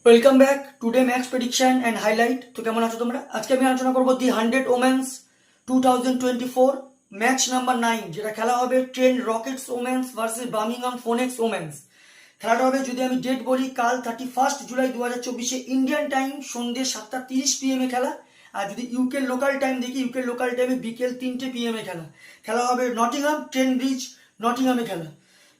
Welcome back today match prediction and highlight. তো কেমন আছো তোমরা? আজকে আমি আলোচনা করবো দি 100 ওমেন্স 2024 ম্যাচ নাম্বার 9, যেটা খেলা হবে Trent Rockets women's versus Birmingham Phoenix women's. খেলাটা হবে, যদি আমি ডেট বলি, কাল 31 জুলাই 2024 ইন্ডিয়ান টাইম সন্ধ্যে 7:30 PM খেলা। আর যদি ইউকে লোকাল টাইম দেখি, ইউকে লোকাল টাইমে বিকেল 3টে PM খেলা। খেলা হবে নটিংহাম ট্রেন্ট ব্রিজ, নটিংহামে খেলা।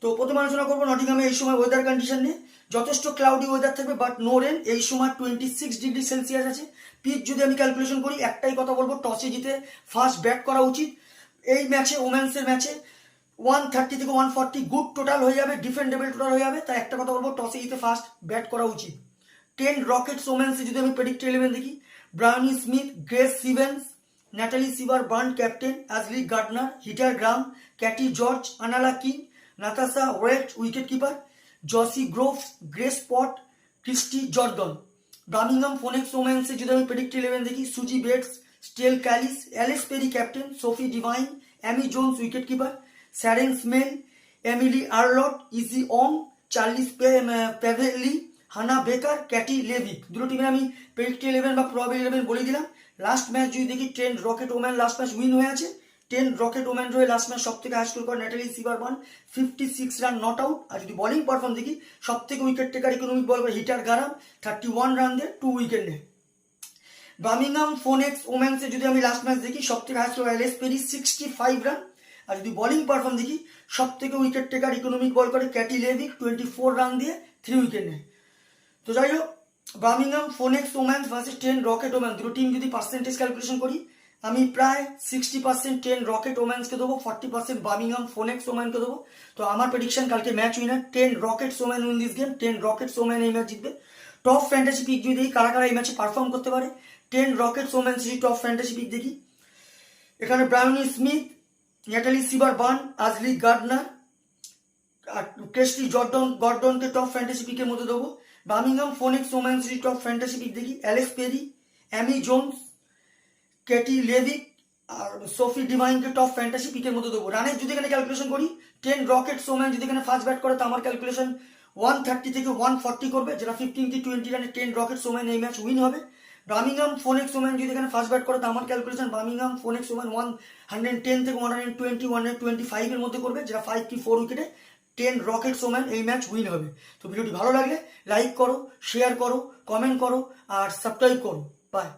তো প্রথমে আলোচনা করবো নটিংহামে এই সময় ওয়েদার কন্ডিশন নিয়ে। যথেষ্ট ক্লাউডি ওয়েদার থাকবে, বাট নো রেন। এই সময় 26°C আছে। পিচ যদি আমি ক্যালকুলেশন করি, একটাই কথা বলবো, টসে জিতে ফার্স্ট ব্যাট করা উচিত। এই ম্যাচে, ওমেন্সের ম্যাচে 130 থেকে 140 গুড টোটাল হয়ে যাবে, ডিফেন্ডেবল টোটাল হয়ে যাবে। তাই একটা কথা বলবো, টসে জিতে ফার্স্ট ব্যাট করা উচিত। ট্রেন্ট রকেটস ওমেন্সে যদি আমি প্রেডিক্ট 11 দেখি, Bryony Smith, Grace Scrivens, Natalie Sciver Brunt captain, Ashleigh Gardner, Heather Graham, Katie George, আনালা King, Natasha Wraith wicket keeper, Josie Groves, Grace Potts, Kirstie Gordon. Birmingham Phoenix ওমেন্সে যদি আমি predict 11 দেখি, Suzie Bates, Sterre Kalis, Alex Perry captain, Sophie Devine, Amy Jones wicket keeper, স্যারেন স্মেল, Emily Arlott, Issy Wong, চার্লিস প্যাভেলি, Hannah Baker, ক্যাটি লেভিক। দুটো টিমে আমি প্রেডিক্ট 11 বা প্রবাবল 11 বলে দিলাম। লাস্ট ম্যাচ যদি দেখি, Trent rocket woman last match win হয়ে আছে। ট্রেন্ট রকেট ওম্যান রয়ে লাস্ট ম্যাচ সব থেকে হাই স্কোর করে ন্যাটালি সিভারবার্ন, 56 রান নট আউট। আর যদি বোলিং পারফর্ম দেখি, সব থেকে উইকেট টেকার ইকোনমিক বল করে হিটার গারাম, 31 রান দিয়ে 2 উইকেট নেয়। বার্মিংহাম ফোনেক্স ওমেন্সে যদি আমি লাস্ট ম্যাচ দেখি, সব থেকে high score Alex Perry, 65 run. আর যদি বোলিং পারফর্ম দেখি, সব থেকে উইকেট টেকার ইকোনমিক বল করে ক্যাটি লেভিক, 24 রান দিয়ে 3 উইকেট নেয়। তো যাই হোক, Birmingham Phoenix women's versus Trent rocket women, দুটো টিম যদি পার্সেন্টেজ ক্যালকুলেশন করি, আমি প্রায় 60% ট্রেন্ট রকেট ওমেন্সকে দেবো, 40% বার্মিংহাম ফোনেক্স ওমেনকে দেবো। তো আমার প্রেডিকশন কালকে match winner Trent Rockets women win this game. Trent Rockets women এই ম্যাচ জিতবে। টপ ফ্যান্টাসি পিক যদি দেখি, কারা কারা এই ম্যাচে পারফর্ম করতে পারে, ট্রেন্ট রকেটস ওমেন্স যদি টপ ফ্যান্টাসি পিক দেখি, এখানে Bryony Smith, Natalie Sciver Brunt, Ashleigh Gardner আর ক্রিস্টি গর্ডনকে টপ ফ্যান্টাসি পিকের মধ্যে দেবো। বার্মিংহাম ফোনেক্স ওমেন্স যদি টপ ফ্যান্টাসি পিক দেখি, Alex Perry, Amy Jones, Katie Levick আর সোফি ডিভাইনকে টপ ফ্যান্টাসি পিকের মধ্যে দেবো। রানের যদি এখানে ক্যালকুলেশন করি, ট্রেন্ট রকেটস ওমেন যদি এখানে ফার্স্ট ব্যাট করে, তো আমার ক্যালকুলেশন 130 থেকে 140 করবে, যেটা 15-20 রানে ট্রেন্ট রকেটস ওমেন এই ম্যাচ উইন হবে। বার্মিংহাম ফোনেক্স ওমেন যদি এখানে ফার্স্ট ব্যাট করে, তো আমার ক্যালকুলেশন বার্মিংহাম ফোনেক্স ওমেন 110 থেকে 120, 125 এর মধ্যে করবে, যেটা 5 কি 4 উইকেটে ট্রেন্ট রকেটস ওমেন এই ম্যাচ উইন হবে। তো ভিডিওটি ভালো লাগলে লাইক করো, শেয়ার করো, কমেন্ট করো আর সাবস্ক্রাইব করো। বাই।